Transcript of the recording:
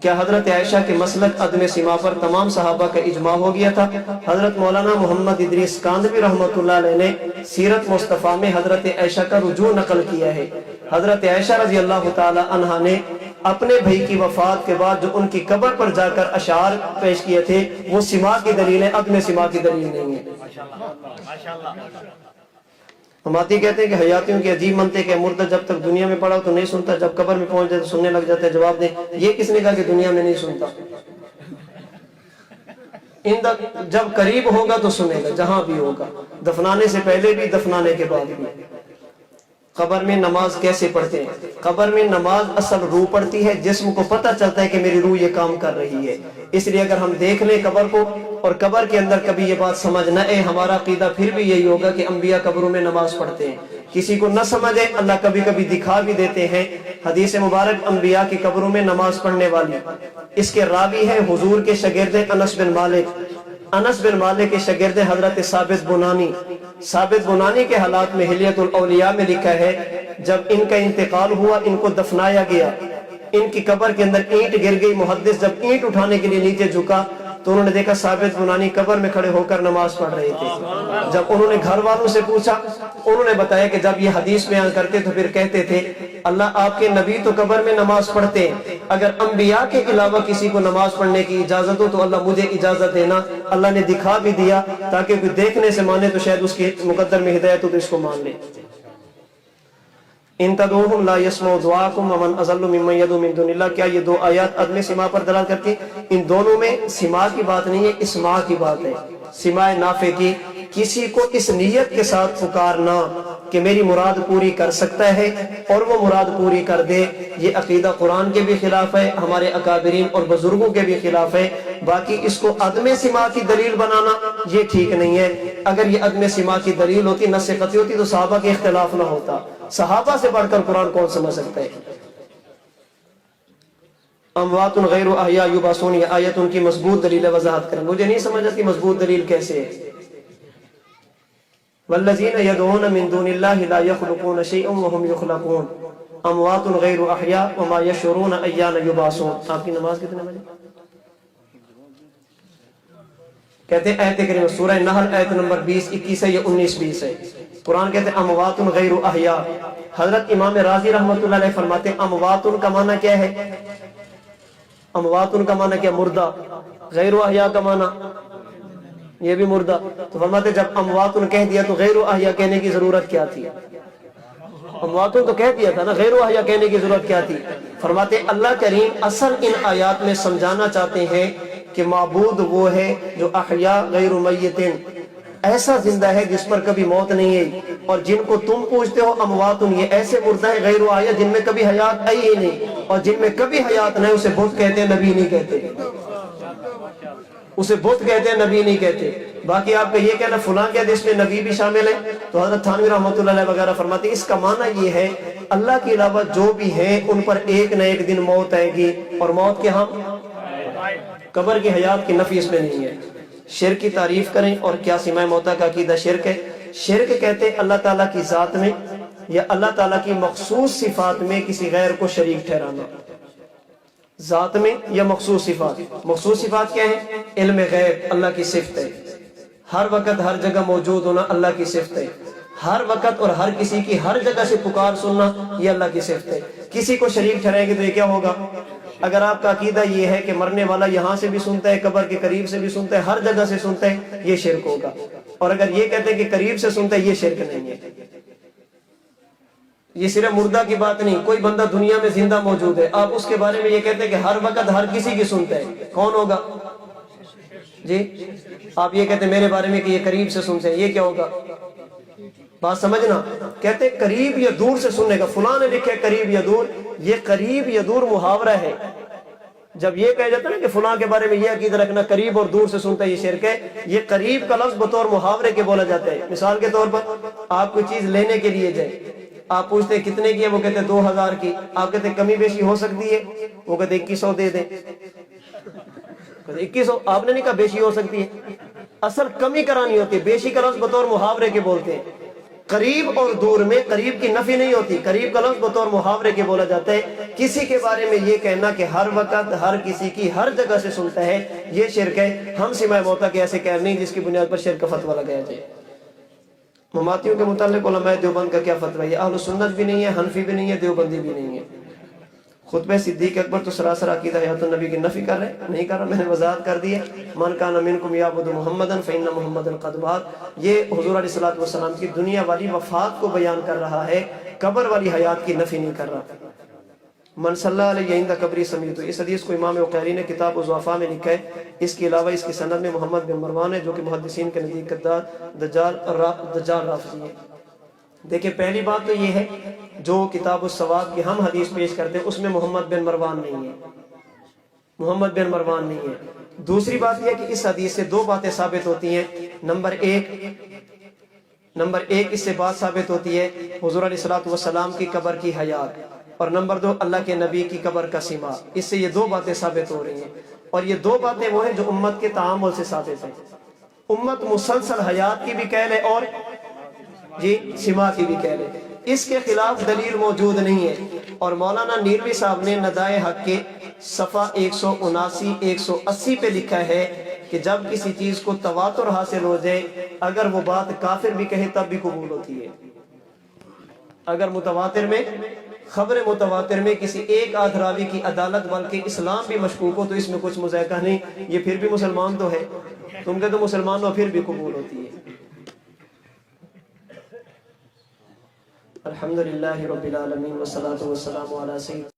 کیا حضرت عائشہ کے مسلک عدم سما پر تمام صحابہ کا اجماع ہو گیا تھا؟ حضرت مولانا محمد ادریس کاندھوی رحمۃ اللہ علیہ نے سیرت مصطفیٰ میں حضرت عائشہ کا رجوع نقل کیا ہے۔ حضرت عائشہ رضی اللہ تعالی عنہا نے اپنے بھائی کی وفات کے بعد جو ان کی قبر پر جا کر اشعار پیش کیے تھے وہ سما کی دلیل ہے، عدم سما کی دلیل نہیں ہے۔ ہماتی کہتے ہیں کہ حیاتیوں کی عجیب منطق ہے، مردہ جب تک دنیا میں پڑا تو نہیں سنتا، جب قبر میں پہنچ جائے تو سننے لگ جاتا ہے۔ جواب دیں، یہ کس نے کہا کہ دنیا میں نہیں سنتا؟ جب قریب ہوگا تو سنے گا، جہاں بھی ہوگا، دفنانے سے پہلے بھی، دفنانے کے بعد بھی۔ قبر میں نماز کیسے پڑھتے ہیں؟ قبر میں نماز اصل روح پڑتی ہے، جسم کو پتہ چلتا ہے کہ میری روح یہ کام کر رہی ہے، اس لیے اگر ہم دیکھ لیں قبر کو اور قبر کے اندر کبھی یہ بات سمجھ نہ آئے، ہمارا عقیدہ پھر بھی یہی ہوگا کہ انبیاء قبروں میں نماز پڑھتے ہیں۔ کسی کو نہ سمجھے، اللہ کبھی کبھی دکھا بھی دیتے ہیں۔ حدیث مبارک انبیاء کی قبروں میں نماز پڑھنے والی، اس کے راوی ہیں حضور کے شاگرد انس بن مالک۔ انس بن مالک کے شاگرد حضرت ثابت بنانی۔ ثابت بنانی کے حالات میں حلیت الاولیاء میں لکھا ہے جب ان کا انتقال ہوا، ان کو دفنایا گیا، ان کی قبر کے اندر اینٹ گر گئی۔ محدث جب اینٹ اٹھانے کے لیے نیچے جھکا تو انہوں نے دیکھا ثابت بنانی قبر میں کھڑے ہو کر نماز پڑھ رہے تھے۔ جب انہوں نے گھر والوں سے پوچھا، انہوں نے بتایا کہ جب یہ حدیث بیان کرتے تو پھر کہتے تھے اللہ آپ کے نبی تو قبر میں نماز پڑھتے ہیں، اگر انبیاء کے علاوہ کسی کو نماز پڑھنے کی اجازت ہو تو اللہ مجھے اجازت دینا۔ اللہ نے دکھا بھی دیا تاکہ کوئی دیکھنے سے مانے تو شاید اس کی مقدر میں ہدایت ہو تو اس کو مان لے۔ ان تدعوهم لا يسمعوا دعاءكم ومن اضل ممن يدعو من دون الله۔ کیا یہ دو آیات عدم سما پر دلالت کرتی ہیں؟ ان دونوں میں سما کی بات نہیں ہے، اسماع کی بات ہے، سماع نافع کی۔ کسی کو اس نیت کے ساتھ پکارنا کہ میری مراد پوری کر سکتا ہے اور وہ مراد پوری کر دے، یہ عقیدہ قرآن کے بھی خلاف ہے، ہمارے اکابرین اور بزرگوں کے بھی خلاف ہے۔ باقی اس کو عدم سماع کی دلیل بنانا یہ ٹھیک نہیں ہے۔ اگر یہ عدم سماع کی دلیل ہوتی، نص قطعی ہوتی تو صحابہ کے اختلاف نہ ہوتا۔ صحابہ سے بڑھ کر قرآن کون سمجھ سکتا ہے؟ اموات غیر احیاء یبعثون، یہ آیت ان کی مضبوط دلیل وضاحت کریں۔ مجھے نہیں سمجھ آتی مضبوط دلیل کیسے ہے۔ والذین یدعون من دون اللہ لا یخلقون شیئا وهم یخلقون اموات غیر احیاء وما یشعرون ایان یبعثون۔ آپ کی نماز کتنے بجے؟ کہتے ہیں آیت کریم سورہ نحل آیت نمبر 20 21 ہے یا 19 20 ہے۔ قرآن کہتے ہیں اموات غیر احیاء۔ حضرت امام راضی رحمۃ اللہ علیہ فرماتے ہیں اموات کا معنی کیا ہے؟ اموات کا معنی کیا؟ مردہ۔ غیر احیاء کا معنی یہ بھی مردہ۔ تو فرماتے جب اموات کہہ دیا تو غیر احیاء کہنے کی ضرورت کیا تھی؟ اموات تو کہہ دیا تھا نا، غیر احیاء کہنے کی ضرورت کیا تھی؟ فرماتے اللہ کریم اصل ان آیات میں سمجھانا چاہتے ہیں کہ معبود وہ ہے جو احیاء غیر میتن، ایسا زندہ ہے جس پر کبھی موت نہیں ہے، اور جن کو تم پوچھتے ہو اموات، یہ ایسے مردہ ہے غیر احیاء جن میں کبھی حیات آئی ہی نہیں، اور جن میں کبھی حیات نہیں اسے بت کہتے ہیں، نبی نہیں کہتے، اسے بت کہتے ہیں، نبی نہیں کہتے۔ باقی آپ کا یہ کہنا فلاں کے حدیث میں نبی بھی شامل ہے تو حضرت تھانوی رحمۃ اللہ علیہ وغیرہ فرماتے ہیں اس کا معنی یہ ہے اللہ کے علاوہ جو بھی ہیں ان پر ایک نہ ایک دن موت آئے گی، اور موت کے ہم قبر کی حیات کی نفی اس میں نہیں ہے۔ شرک کی تعریف کریں اور کیا سماع موتیٰ کا عقیدہ شرک ہے؟ شرک کہتے ہیں اللہ تعالیٰ کی ذات میں یا اللہ تعالیٰ کی مخصوص صفات میں کسی غیر کو شریک ٹھہرانا۔ ذات میں یا مخصوص صفات؟ مخصوص صفات کیا ہے؟ علم غیب اللہ کی صفت ہے، ہر وقت ہر جگہ موجود ہونا اللہ کی صفت ہے، ہر وقت اور ہر کسی کی ہر جگہ سے پکار سننا یہ اللہ کی صفت ہے۔ کسی کو شریک ٹھہرائیں گے تو یہ کیا ہوگا؟ اگر آپ کا عقیدہ یہ ہے کہ مرنے والا یہاں سے بھی سنتا ہے، قبر کے قریب سے بھی سنتا ہے، ہر جگہ سے سنتا ہے، یہ شرک ہوگا۔ اور اگر یہ کہتے ہیں کہ قریب سے سنتا ہے، یہ شرک نہیں ہے۔ یہ صرف مردہ کی بات نہیں، کوئی بندہ دنیا میں زندہ موجود ہے، آپ اس کے بارے میں یہ کہتے ہیں کہ ہر وقت ہر کسی کی سنتا ہے، کون ہوگا؟ جی آپ یہ کہتے ہیں میرے بارے میں کہ یہ قریب سے سنتے ہیں، یہ کیا ہوگا؟ بات سمجھنا، کہتے ہیں قریب یا دور سے سننے کا، فلاں نے لکھے قریب یا دور، یہ قریب یا دور محاورہ ہے۔ جب یہ کہا جاتا ہے نا کہ فلاں کے بارے میں یہ عقیدہ رکھنا قریب اور دور سے سنتا ہے، یہ شرک ہے۔ یہ قریب کا لفظ بطور محاورے کے بولا جاتا ہے۔ مثال کے طور پر آپ کوئی چیز لینے کے لیے جائیں، آپ پوچھتے ہیں کتنے کی ہے، وہ کہتے ہیں 2000 کی، آپ کہتے ہیں کمی بیشی ہو سکتی ہے، وہ کہتے ہیں 2100 دے دیں، 2100 آپ نے نہیں کہا بیشی ہو سکتی ہے، اصل کمی کرانی ہوتی ہے، بیشی کا لفظ بطور محاورے کے بولتے ہیں۔ قریب اور دور میں قریب کی نفی نہیں ہوتی. قریب کا لفظ بطور محاورے کے بولا جاتا ہے. کسی کے بارے میں یہ کہنا کہ ہر وقت ہر کسی کی ہر جگہ سے سنتا ہے، یہ شرک ہے. ہم سماع موتا کے ایسے کہہ نہیں جس کی بنیاد پر شرک کا فتویٰ لگایا جائے. مماتیوں کے متعلق علماء دیوبند کا کیا فتویٰ ہے؟ اہل سنت بھی نہیں ہے، حنفی بھی نہیں ہے، دیوبندی بھی نہیں ہے. خطبہ صدیق اکبر تو سراسر عقیدہ حیات النبی کی نفی کر رہے نہیں کر رہا. میں نے وضاحت کر دی ہے. من کان منکم یعبد محمدا فإن محمدا قد مات. یہ حضور علیہ الصلوۃ والسلام کی دنیا والی وفات کو بیان کر رہا ہے، قبر والی حیات کی نفی نہیں کر رہا. من صلی علیہ عند قبری سمیت. اس حدیث کو امام عقیلی نے کتاب الضعفاء میں لکھا ہے. اس کے علاوہ اس کی سند میں محمد بن مروان ہے جو کہ محدثین کے نزدیک دجال رافضی ہے. دیکھیں پہلی بات تو یہ ہے جو کتاب السواد کی ہم حدیث پیش کرتے ہیں اس میں محمد بن مروان نہیں ہے، محمد بن مروان نہیں ہے. دوسری بات یہ کہ اس حدیث سے دو باتیں ثابت ہوتی ہیں. نمبر ایک اس سے بات ثابت ہوتی ہے حضور علیہ الصلوۃ والسلام کی قبر کی حیات، اور نمبر دو اللہ کے نبی کی قبر کا سما. اس سے یہ دو باتیں ثابت ہو رہی ہیں، اور یہ دو باتیں وہ ہیں جو امت کے تعامل سے ثابت ہیں. امت مسلسل حیات کی بھی قائل ہے اور سما کی بھی قائل ہے. اس کے خلاف دلیل موجود نہیں ہے. اور مولانا نیلوی صاحب نے ندائے حق کے صفحہ 179 180 پہ لکھا ہے کہ جب کسی چیز کو تواتر حاصل ہو جائے، اگر وہ بات کافر بھی کہے تب بھی قبول ہوتی ہے. اگر متواتر میں خبر متواتر میں کسی ایک آدھ راوی کی عدالت بلکہ اسلام بھی مشکوک ہو تو اس میں کچھ مذائقہ نہیں. یہ پھر بھی مسلمان تو ہے، تم کہتے تو مسلمان ہو، پھر بھی قبول ہوتی ہے. الحمدللہ رب العالمین والصلاة والسلام علی سید